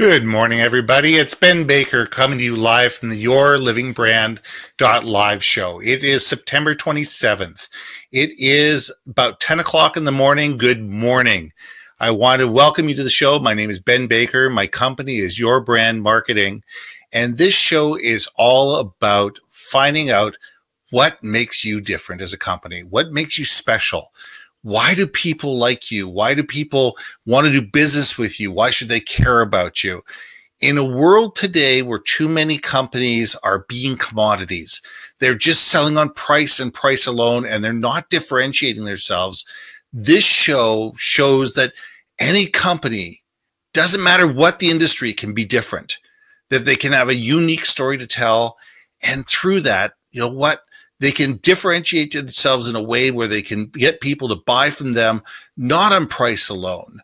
Good morning, everybody. It's Ben Baker coming to you live from the YourLIVINGBrand.live show. It is September 27th. It is about 10 o'clock in the morning. Good morning. I want to welcome you to the show. My name is Ben Baker. My company is Your Brand Marketing. And this show is all about finding out what makes you different as a company, what makes you special. Why do people like you? Why do people want to do business with you? Why should they care about you? In a world today where too many companies are being commodities, they're just selling on price and price alone, and they're not differentiating themselves. This show shows that any company, doesn't matter what the industry, can be different, that they can have a unique story to tell. And through that, you know what? They can differentiate themselves in a way where they can get people to buy from them, not on price alone,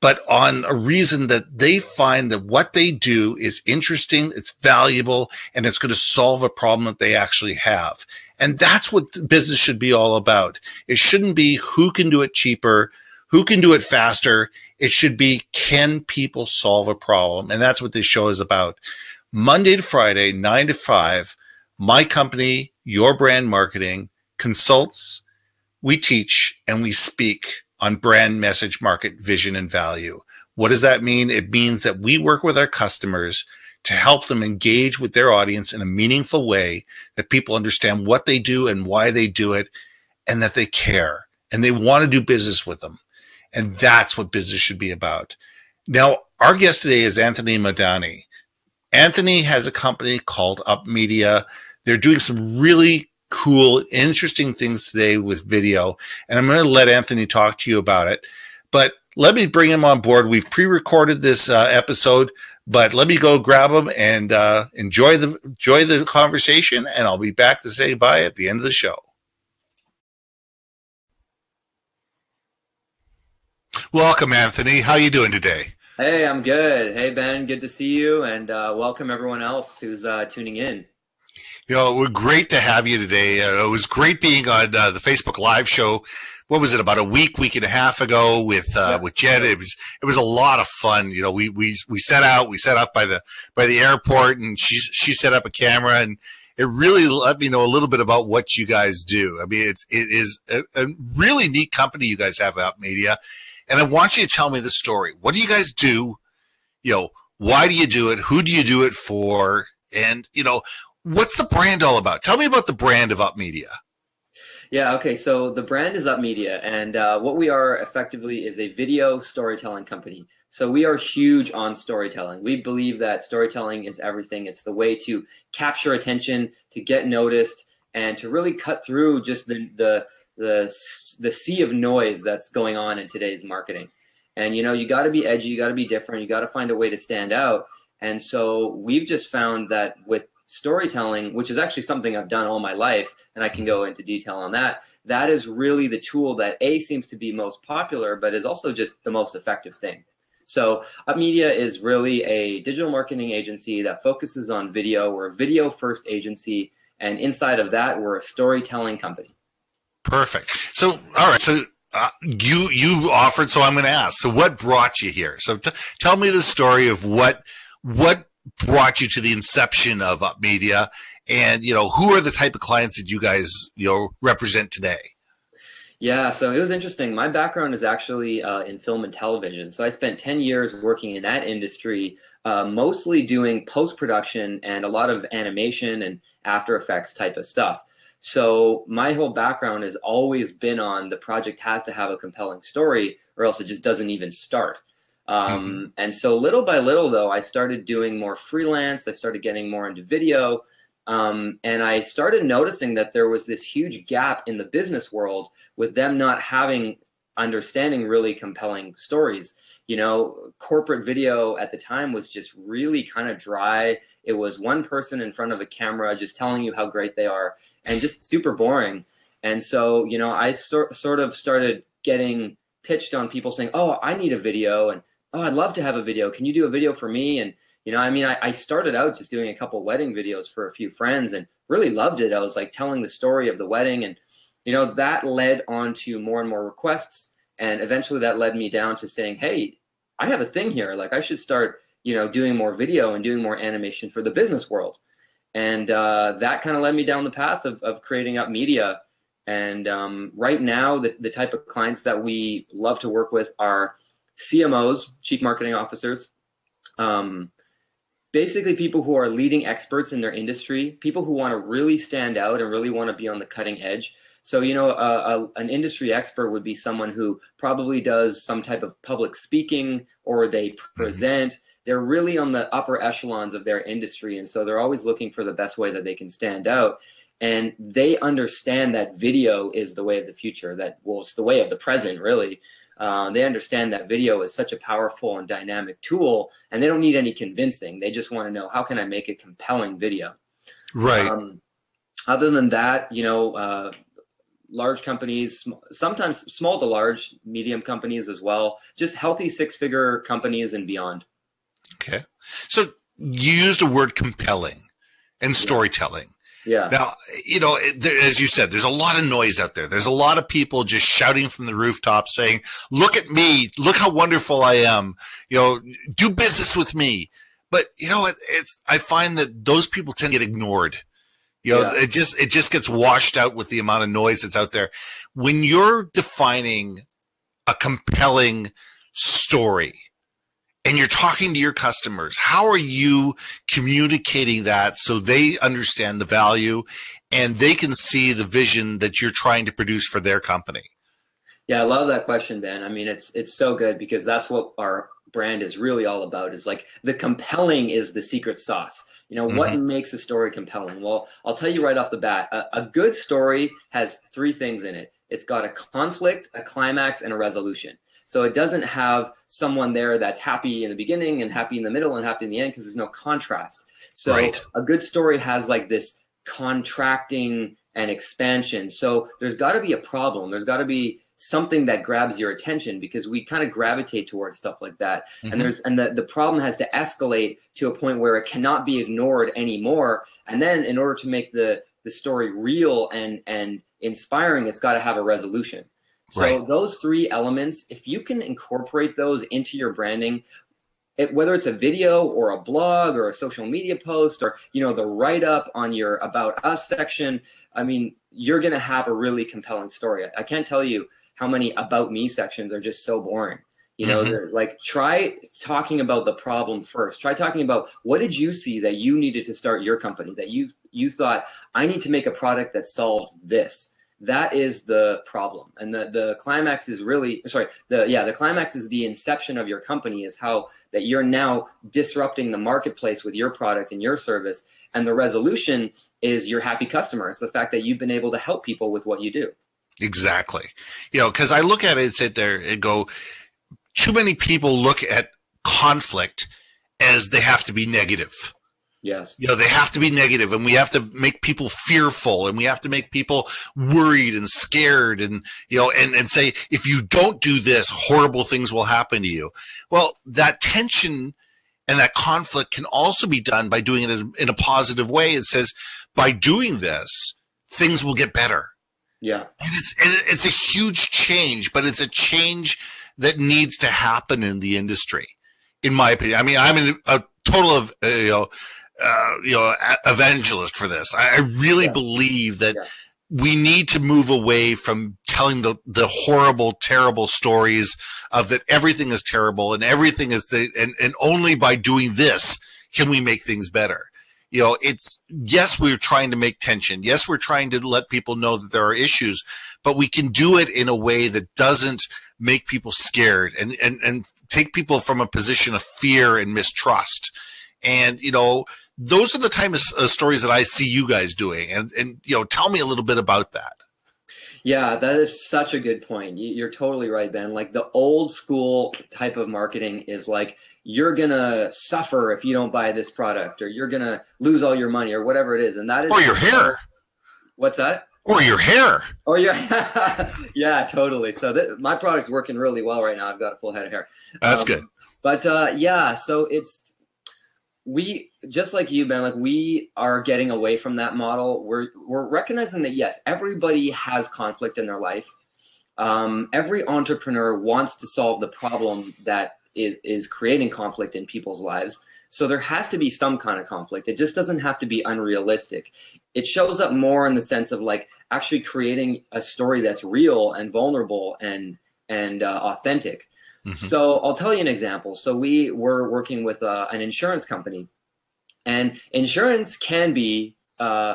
but on a reason that they find that what they do is interesting, it's valuable, and it's going to solve a problem that they actually have. And that's what business should be all about. It shouldn't be who can do it cheaper, who can do it faster. It should be, can people solve a problem? And that's what this show is about. Monday to Friday, 9 to 5, my company, Your Brand Marketing, consults, we teach, and we speak on brand message, market, vision, and value. What does that mean? It means that we work with our customers to help them engage with their audience in a meaningful way, that people understand what they do and why they do it, and that they care, and they want to do business with them. And that's what business should be about. Now, our guest today is Anthony Madani. Anthony has a company called UpMedia. They're doing some really cool, interesting things today with video, and I'm going to let Anthony talk to you about it. But let me bring him on board. We've pre-recorded this episode, but let me go grab him and enjoy the conversation, and I'll be back to say bye at the end of the show. Welcome, Anthony. How are you doing today? Hey, I'm good. Hey, Ben, good to see you, and welcome everyone else who's tuning in. You know, we're great to have you today. It was great being on the Facebook Live show. What was it, about a week and a half ago with Jen? It was a lot of fun. You know, we set up by the airport, and she set up a camera, and it really let me know a little bit about what you guys do. I mean, it is a really neat company you guys have at UpMedia, and I want you to tell me the story. What do you guys do? You know, why do you do it? Who do you do it for? And you know, what's the brand all about? Tell me about the brand of UpMedia. Yeah, okay, so the brand is UpMedia, and what we are effectively is a video storytelling company. So we are huge on storytelling. We believe that storytelling is everything. It's the way to capture attention, to get noticed, and to really cut through just the sea of noise that's going on in today's marketing. And you know, you got to be edgy, you got to be different, you got to find a way to stand out. And so we've just found that with storytelling, which is actually something I've done all my life, and I can go into detail on that, that is really the tool that seems to be most popular, but is also just the most effective thing. So UpMedia is really a digital marketing agency that focuses on video. We're a video first agency, and inside of that, we're a storytelling company. Perfect. So, all right. So you offered, so I'm going to ask, so what brought you here? So tell me the story of what brought you to the inception of UpMedia, and you know, who are the type of clients that you guys represent today? Yeah, so it was interesting. My background is actually in film and television. So I spent 10 years working in that industry, mostly doing post-production and a lot of animation and After Effects type of stuff. So my whole background has always been on the project has to have a compelling story, or else it just doesn't even start. And so little by little, though, I started doing more freelance. I started getting more into video. And I started noticing that there was this huge gap in the business world with them not understanding really compelling stories. You know, corporate video at the time was just really kind of dry. It was one person in front of a camera just telling you how great they are, and just super boring. And so, you know, I sort of started getting pitched on people saying, oh, I need a video, and oh, I'd love to have a video. Can you do a video for me? And, you know, I mean, I started out just doing a couple wedding videos for a few friends and really loved it. I was like telling the story of the wedding, and, you know, that led on to more and more requests. And eventually that led me down to saying, hey, I have a thing here. Like, I should start doing more video and doing more animation for the business world. And that kind of led me down the path of creating UpMedia. And right now, the type of clients that we love to work with are CMOs, Chief Marketing Officers, basically people who are leading experts in their industry, people who want to really stand out and really want to be on the cutting edge. So, an industry expert would be someone who probably does some type of public speaking, or they present. They're really on the upper echelons of their industry. And so they're always looking for the best way that they can stand out. And they understand that video is the way of the future, it's the way of the present, really. They understand that video is such a powerful and dynamic tool, and they don't need any convincing. They just want to know, how can I make a compelling video? Right. Other than that, large companies, sometimes small to large, medium companies as well, just healthy six-figure companies and beyond. Okay. So you used the word compelling and storytelling. Yeah. Now, as you said, there's a lot of noise out there. There's a lot of people just shouting from the rooftops saying, look at me, look how wonderful I am, do business with me. But I find that those people tend to get ignored. It just gets washed out with the amount of noise that's out there. When you're defining a compelling story and you're talking to your customers, how are you communicating that so they understand the value and they can see the vision that you're trying to produce for their company? Yeah, I love that question, Ben. I mean, it's so good, because that's what our brand is really all about, is like the compelling is the secret sauce. What makes a story compelling? Well, I'll tell you right off the bat, a good story has three things in it. It's got a conflict, a climax, and a resolution. So it doesn't have someone there that's happy in the beginning and happy in the middle and happy in the end, because there's no contrast. So a good story has like this contracting and expansion. So there's got to be a problem. There's got to be something that grabs your attention, because we kind of gravitate towards stuff like that. And the problem has to escalate to a point where it cannot be ignored anymore. And then in order to make the story real and inspiring, it's got to have a resolution. So those three elements, if you can incorporate those into your branding, whether it's a video or a blog or a social media post, or the write-up on your About Us section, I mean, you're going to have a really compelling story. I can't tell you how many About Me sections are just so boring. Like, try talking about the problem first. Try talking about, what did you see that you needed to start your company, that you thought, I need to make a product that solves this. That is the problem. And the climax is really, the climax is the inception of your company, is how that you're now disrupting the marketplace with your product and your service. And the resolution is your happy customer. It's the fact that you've been able to help people with what you do. Exactly. Because I look at it and sit there and go, too many people look at conflict as they have to be negative. Yes. They have to be negative, and we have to make people fearful, and we have to make people worried and scared, and and say, if you don't do this, horrible things will happen to you. Well, that tension and that conflict can also be done by doing it in a positive way. It says, by doing this, things will get better. Yeah. And it's a huge change, but it's a change that needs to happen in the industry, in my opinion. I mean, I'm a total of evangelist for this. I really believe that we need to move away from telling the horrible, terrible stories of that everything is terrible and everything is and only by doing this can we make things better. Yes, we're trying to make tension. Yes, we're trying to let people know that there are issues, but we can do it in a way that doesn't make people scared and take people from a position of fear and mistrust. And, those are the type of stories that I see you guys doing. And tell me a little bit about that. Yeah, that is such a good point. You're totally right, Ben. Like, the old school type of marketing is like, you're going to suffer if you don't buy this product, or you're going to lose all your money, or whatever it is. And that is, or your hair. What's that? Or your hair. Or your yeah, totally. So my product's working really well right now. I've got a full head of hair. That's good. But so we, just like you, Ben, like, we are getting away from that model. We're recognizing that, yes, everybody has conflict in their life. Every entrepreneur wants to solve the problem that is creating conflict in people's lives. So there has to be some kind of conflict. It just doesn't have to be unrealistic. It shows up more in the sense of like actually creating a story that's real and vulnerable and authentic. So I'll tell you an example. So we were working with an insurance company, and insurance can be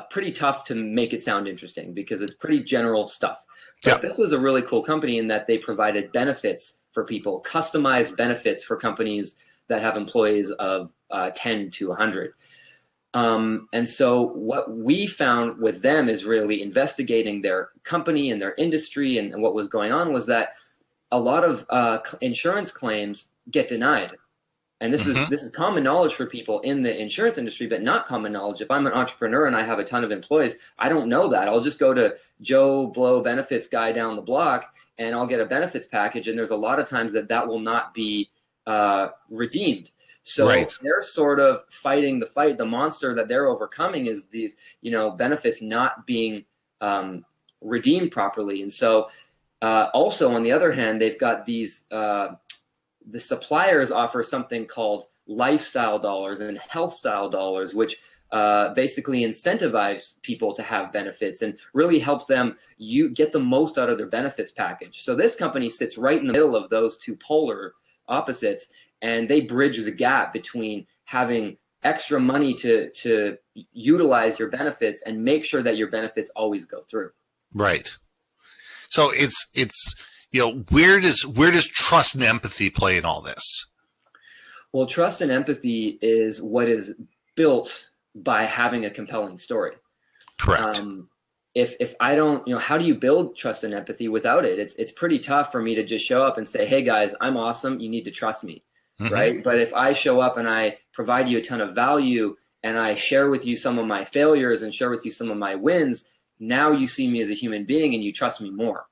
pretty tough to make it sound interesting because it's pretty general stuff. But this was a really cool company in that they provided benefits for people, customized benefits for companies that have employees of 10 to 100. And so what we found with them is really investigating their company and their industry, and what was going on was that a lot of insurance claims get denied. And this is common knowledge for people in the insurance industry, but not common knowledge. If I'm an entrepreneur and I have a ton of employees, I don't know that. I'll just go to Joe Blow benefits guy down the block and I'll get a benefits package. And there's a lot of times that will not be redeemed. So they're sort of fighting the fight. The monster that they're overcoming is these, benefits not being redeemed properly. And so also on the other hand, they've got these, the suppliers offer something called lifestyle dollars and health style dollars, which basically incentivize people to have benefits and really help them get the most out of their benefits package. So this company sits right in the middle of those two polar opposites, and they bridge the gap between having extra money to utilize your benefits and make sure that your benefits always go through. Right. So it's where does trust and empathy play in all this? Well, trust and empathy is what is built by having a compelling story. Correct. If I don't, how do you build trust and empathy without it? It's pretty tough for me to just show up and say, hey guys, I'm awesome. You need to trust me. Right. But if I show up and I provide you a ton of value and I share with you some of my failures and share with you some of my wins, now you see me as a human being and you trust me more.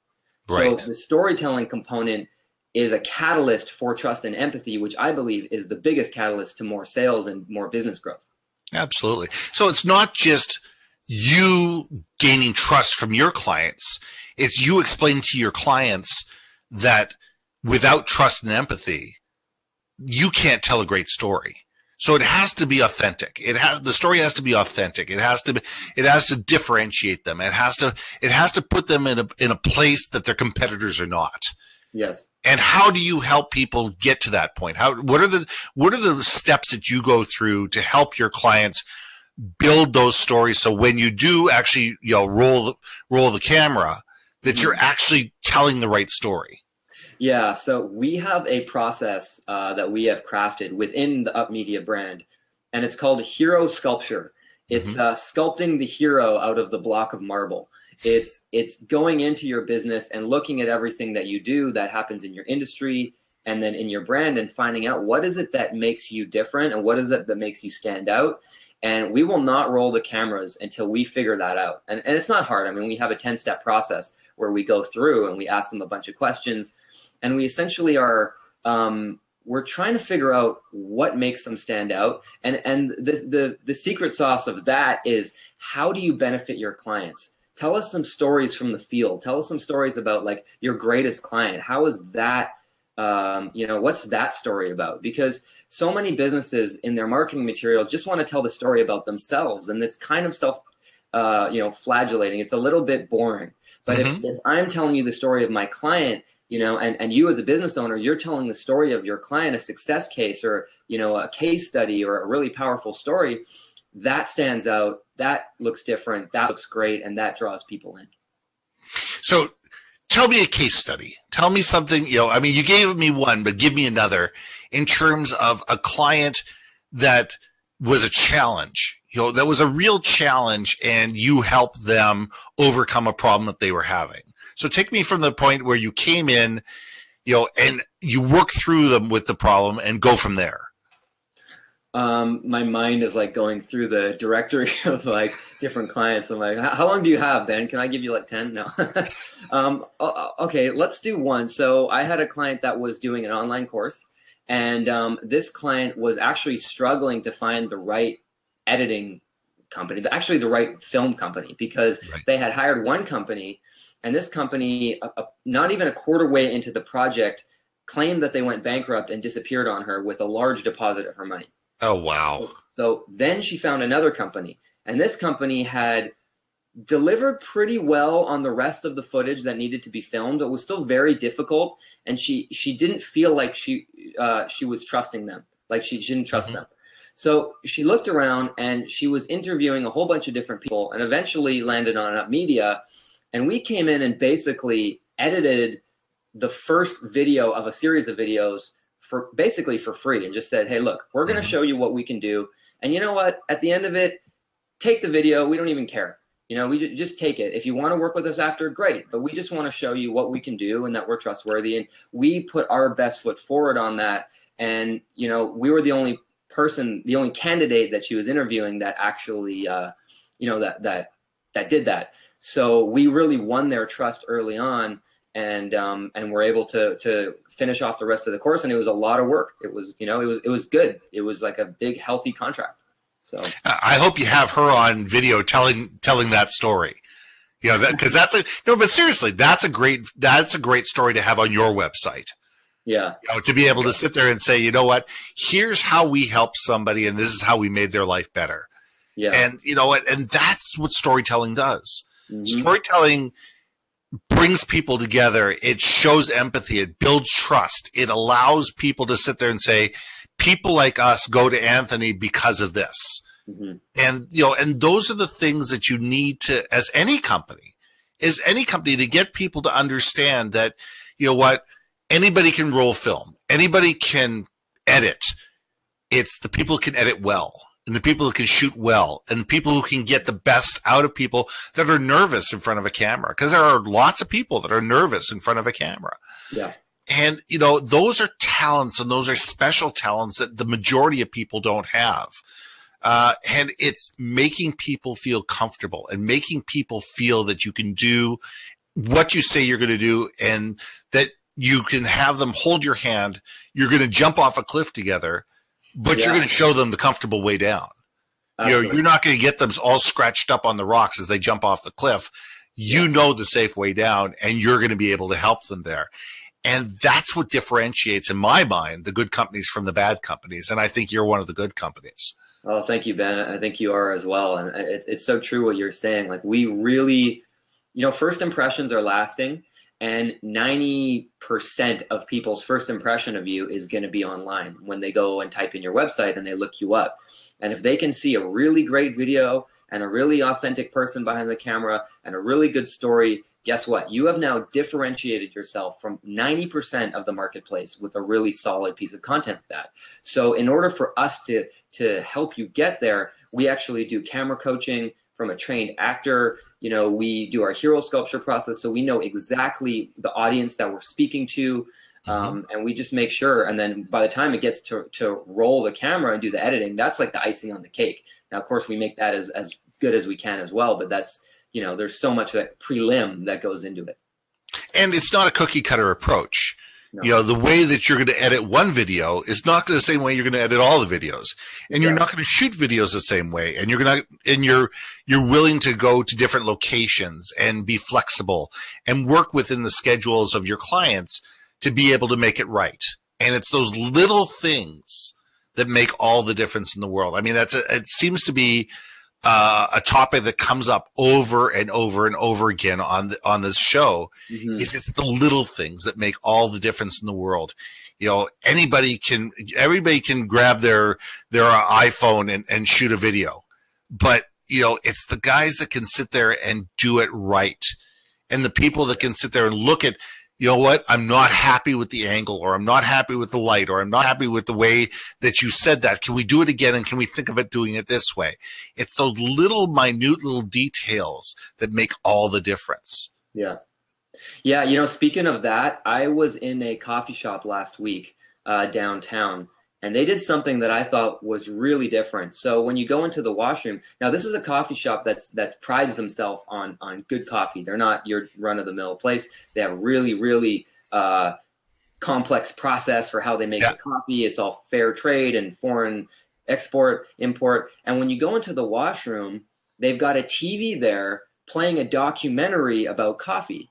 Right. So the storytelling component is a catalyst for trust and empathy, which I believe is the biggest catalyst to more sales and more business growth. Absolutely. So it's not just you gaining trust from your clients. It's you explaining to your clients that without trust and empathy, you can't tell a great story. So it has to be authentic. The story has to be authentic. It has to differentiate them. It has to put them in a place that their competitors are not. Yes. And how do you help people get to that point? What are the steps that you go through to help your clients build those stories so when you do actually roll the camera that you're actually telling the right story? Yeah, so we have a process that we have crafted within the UpMedia brand, and it's called hero sculpture. It's sculpting the hero out of the block of marble. It's going into your business and looking at everything that you do that happens in your industry and then in your brand and finding out what is it that makes you different and what is it that makes you stand out. And we will not roll the cameras until we figure that out. And it's not hard. I mean, we have a 10-step process where we go through and we ask them a bunch of questions. And we essentially are, we're trying to figure out what makes them stand out. And the secret sauce of that is, how do you benefit your clients? Tell us some stories from the field. Tell us some stories about like your greatest client. How is that, what's that story about? Because so many businesses in their marketing material just want to tell the story about themselves. And it's kind of flagellating. It's a little bit boring. But if I'm telling you the story of my client, and you as a business owner, you're telling the story of your client, a success case or, a case study or a really powerful story, that stands out, that looks different, that looks great, and that draws people in. So tell me a case study. Tell me something, you gave me one, but give me another in terms of a client that was a challenge, that was a real challenge and you helped them overcome a problem that they were having. So take me from the point where you came in, and you work through them with the problem and go from there. My mind is like going through the directory of like different clients. I'm like, how long do you have, Ben? Can I give you like 10? No. Okay, let's do one. So I had a client that was doing an online course, and this client was actually struggling to find the right editing company, actually the right film company, because they had hired one company, and this company, not even a quarter way into the project, claimed that they went bankrupt and disappeared on her with a large deposit of her money. Oh, wow. So then she found another company, and this company had delivered pretty well on the rest of the footage that needed to be filmed. It was still very difficult, and she didn't feel like she was trusting them, like she didn't trust them. So she looked around, and she was interviewing a whole bunch of different people, and eventually landed on UpMedia. And we came in and basically edited the first video of a series of videos for basically for free, and just said, hey, look, we're going to show you what we can do. And you know what? At the end of it, take the video. We don't even care. You know, we just take it. If you want to work with us after, great. But we just want to show you what we can do and that we're trustworthy. And we put our best foot forward on that. And, you know, we were the only person, the only candidate that she was interviewing that actually, you know, that did that. So we really won their trust early on, and we're able to finish off the rest of the course. And it was a lot of work. It was, you know, it was good. It was like a big, healthy contract. So I hope you have her on video telling that story. You know, because that's but seriously, that's a great story to have on your website. Yeah. You know, to be able to sit there and say, you know what, here's how we helped somebody, and this is how we made their life better. Yeah. And you know what, and that's what storytelling does. Storytelling brings people together. It shows empathy. It builds trust. It allows people to sit there and say, people like us go to Anthony because of this. And, you know, and those are the things that you need to, as any company, to get people to understand that, you know what, anybody can roll film. Anybody can edit. It's the people who can edit well, and the people who can shoot well, and the people who can get the best out of people that are nervous in front of a camera. Because there are lots of people that are nervous in front of a camera. Yeah. And, you know, those are talents, and those are special talents that the majority of people don't have. And it's making people feel comfortable and making people feel that you can do what you say you're going to do, and that you can have them hold your hand. You're going to jump off a cliff together, but you're going to show them the comfortable way down. Absolutely. You know, you're not going to get them all scratched up on the rocks as they jump off the cliff. You know the safe way down, and you're going to be able to help them there. And that's what differentiates, in my mind, the good companies from the bad companies. And I think you're one of the good companies. Oh, thank you, Ben. I think you are as well. And it's so true what you're saying. Like, we really, you know, first impressions are lasting, and 90% of people's first impression of you is going to be online when they go and type in your website and they look you up. And if they can see a really great video and a really authentic person behind the camera and a really good story, guess what? You have now differentiated yourself from 90% of the marketplace with a really solid piece of content like that. So in order for us to help you get there, we actually do camera coaching from a trained actor. You know, we do our hero sculpture process, so we know exactly the audience that we're speaking to. And we just make sure, and then by the time it gets to roll the camera and do the editing, that's like the icing on the cake. Now, of course, we make that as good as we can as well, but that's, you know, there's so much that prelim that goes into it. And it's not a cookie cutter approach. No. You know, the way that you're going to edit one video is not the same way you're going to edit all the videos, and you're not going to shoot videos the same way. And you're willing to go to different locations and be flexible and work within the schedules of your clients to be able to make it right. And it's those little things that make all the difference in the world. I mean, it seems to be a topic that comes up over and over and over again on this show. Is it's the little things that make all the difference in the world. You know, everybody can grab their iPhone and shoot a video, but you know, it's the guys that can sit there and do it right, and the people that can sit there and look at, you know what, I'm not happy with the angle, or I'm not happy with the light, or I'm not happy with the way that you said that. Can we do it again? And can we think of it doing it this way? It's those little minute little details that make all the difference. Yeah. Yeah. You know, speaking of that, I was in a coffee shop last week downtown, and they did something that I thought was really different. So when you go into the washroom, now this is a coffee shop that's prides themselves on good coffee. They're not your run-of-the-mill place. They have really, really complex process for how they make the coffee. It's all fair trade and foreign export, import. And when you go into the washroom, they've got a TV there playing a documentary about coffee.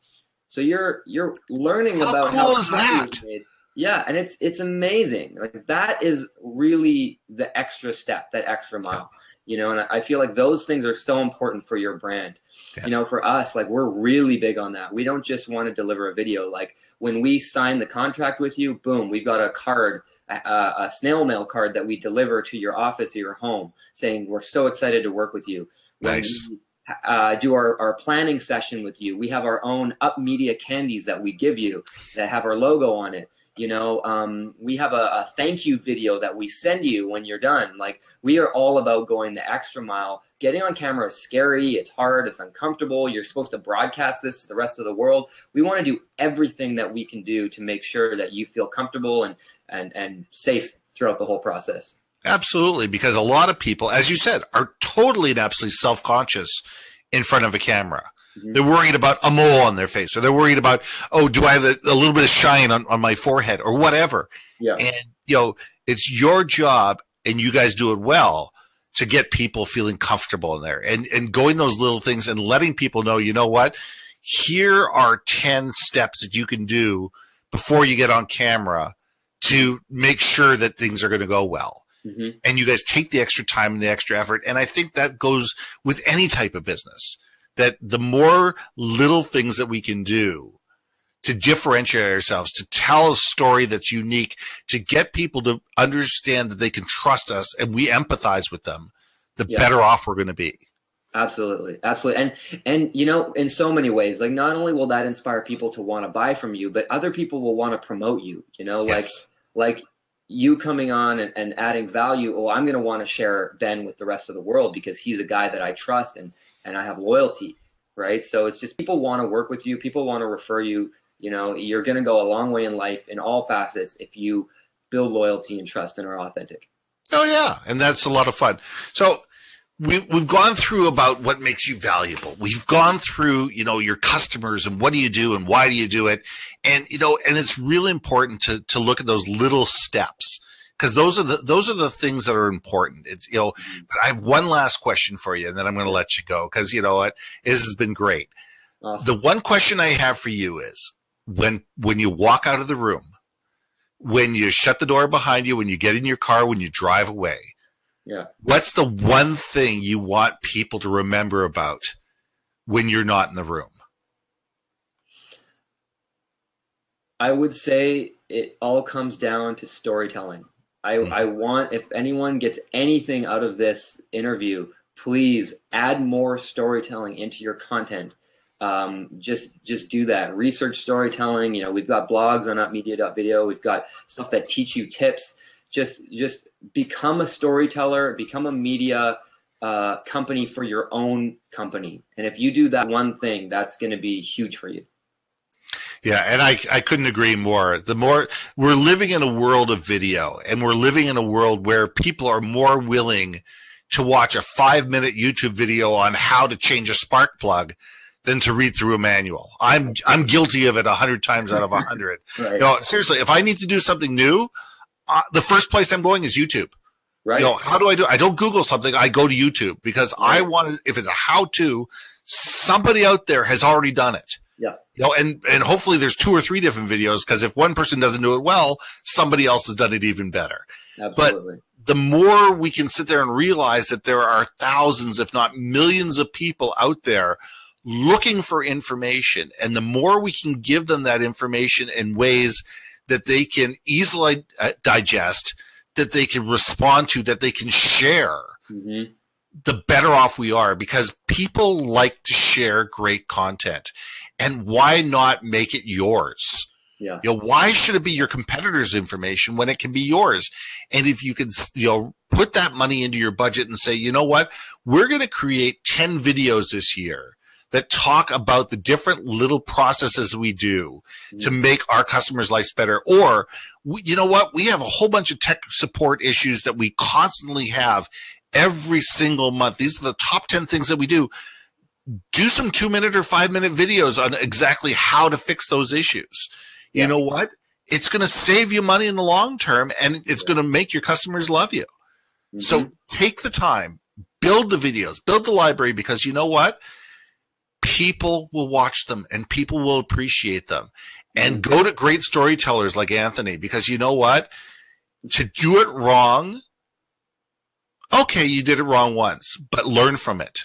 So you're learning about how coffee is made. Yeah, and it's amazing. Like that is really the extra step, that extra mile, you know, and I feel like those things are so important for your brand. Yeah. You know, for us, like we're really big on that. We don't just want to deliver a video. Like when we sign the contract with you, boom, we've got a card, a snail mail card that we deliver to your office or your home saying we're so excited to work with you. When Nice. we do our planning session with you, we have our own UpMedia candies that we give you that have our logo on it. You know, we have a thank you video that we send you when you're done. Like we are all about going the extra mile. Getting on camera is scary. It's hard. It's uncomfortable. You're supposed to broadcast this to the rest of the world. We want to do everything that we can do to make sure that you feel comfortable and safe throughout the whole process. Absolutely, because a lot of people, as you said, are totally and absolutely self-conscious in front of a camera. Mm-hmm. They're worried about a mole on their face, or they're worried about, oh, do I have a little bit of shine on my forehead or whatever. Yeah. And, you know, it's your job, and you guys do it well, to get people feeling comfortable in there and going those little things and letting people know, you know what, here are 10 steps that you can do before you get on camera to make sure that things are going to go well. Mm-hmm. And you guys take the extra time and the extra effort. And I think that goes with any type of business, that the more little things that we can do to differentiate ourselves, to tell a story that's unique, to get people to understand that they can trust us and we empathize with them, the better off we're going to be. Absolutely. Absolutely. And, you know, in so many ways, like not only will that inspire people to want to buy from you, but other people will want to promote you, you know, like you coming on and adding value. Oh, I'm going to want to share Ben with the rest of the world because he's a guy that I trust and I have loyalty, right? So it's just people want to work with you. People want to refer you. You know, you're going to go a long way in life in all facets if you build loyalty and trust and are authentic. Oh, yeah. And that's a lot of fun. So we've gone through about what makes you valuable. We've gone through, you know, your customers and what do you do and why do you do it? And, you know, and it's really important to look at those little steps, because those are the things that are important. It's, you know, but I have one last question for you and then I'm going to let you go, because, you know what, this has been great. Awesome. The one question I have for you is when you walk out of the room, when you shut the door behind you, when you get in your car, when you drive away, what's the one thing you want people to remember about when you're not in the room? I would say it all comes down to storytelling. I want, if anyone gets anything out of this interview, please add more storytelling into your content. Just do that. Research storytelling. You know, we've got blogs on UpMedia.video. We've got stuff that teach you tips. Just become a storyteller, become a media company for your own company. And if you do that one thing, that's going to be huge for you. Yeah, and I couldn't agree more. The more we're living in a world of video, and we're living in a world where people are more willing to watch a 5-minute YouTube video on how to change a spark plug than to read through a manual. I'm guilty of it 100 times out of 100. Right. You know, seriously, if I need to do something new, the first place I'm going is YouTube. Right. You know, how do I do it? I don't Google something. I go to YouTube because I want to, if it's a how-to, somebody out there has already done it. Yeah. You know, and hopefully there's 2 or 3 different videos, because if one person doesn't do it well, somebody else has done it even better. Absolutely. But the more we can sit there and realize that there are thousands, if not millions of people out there looking for information, and the more we can give them that information in ways that they can easily digest, that they can respond to, that they can share, the better off we are, because people like to share great content. And why not make it yours? Yeah. You know, why should it be your competitor's information when it can be yours? And if you can, you know, put that money into your budget and say, you know what, we're going to create 10 videos this year that talk about the different little processes we do to make our customers' lives better. Or, you know what, we have a whole bunch of tech support issues that we constantly have every single month. These are the top 10 things that we do. Do some 2-minute or 5-minute videos on exactly how to fix those issues. You know what? It's going to save you money in the long term, and it's going to make your customers love you. So take the time, build the videos, build the library, because you know what? People will watch them and people will appreciate them. and go to great storytellers like Anthony, because you know what? To do it wrong, okay, you did it wrong once, but learn from it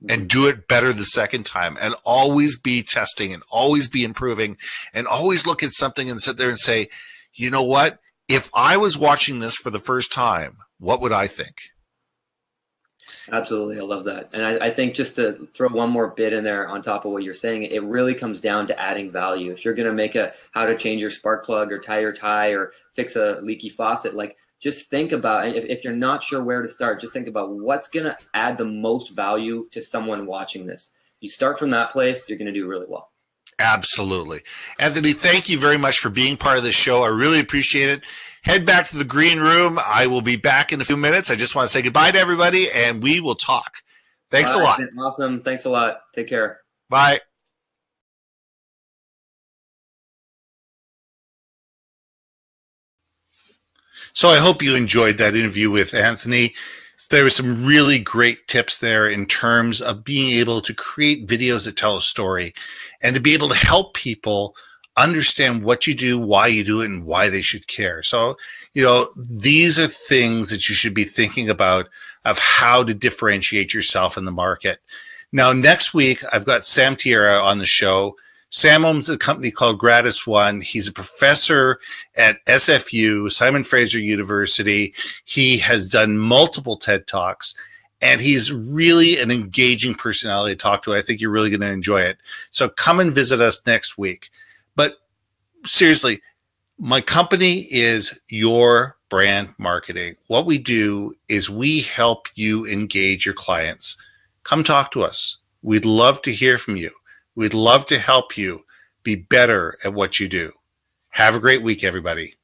and do it better the second time, and always be testing and always be improving and always look at something and sit there and say, you know what? If I was watching this for the first time, what would I think? Absolutely. I love that. And I think just to throw one more bit in there on top of what you're saying, it really comes down to adding value. If you're going to make a how to change your spark plug or tie your tie or fix a leaky faucet, like just think about, if you're not sure where to start, just think about what's going to add the most value to someone watching this. You start from that place, you're going to do really well. Absolutely. Anthony, thank you very much for being part of the show. I really appreciate it. Head back to the green room. I will be back in a few minutes. I just want to say goodbye to everybody, and we will talk. Thanks a lot. Awesome. Thanks a lot. Take care. Bye. So I hope you enjoyed that interview with Anthony. There were some really great tips there in terms of being able to create videos that tell a story and to be able to help people understand what you do, why you do it, and why they should care. So, you know, these are things that you should be thinking about of how to differentiate yourself in the market. Now, next week, I've got Sam Tierra on the show. Sam owns a company called Gratis One. He's a professor at SFU, Simon Fraser University. He has done multiple TED Talks, and he's really an engaging personality to talk to. I think you're really going to enjoy it. So come and visit us next week. But seriously, my company is Your Brand Marketing. What we do is we help you engage your clients. Come talk to us. We'd love to hear from you. We'd love to help you be better at what you do. Have a great week, everybody.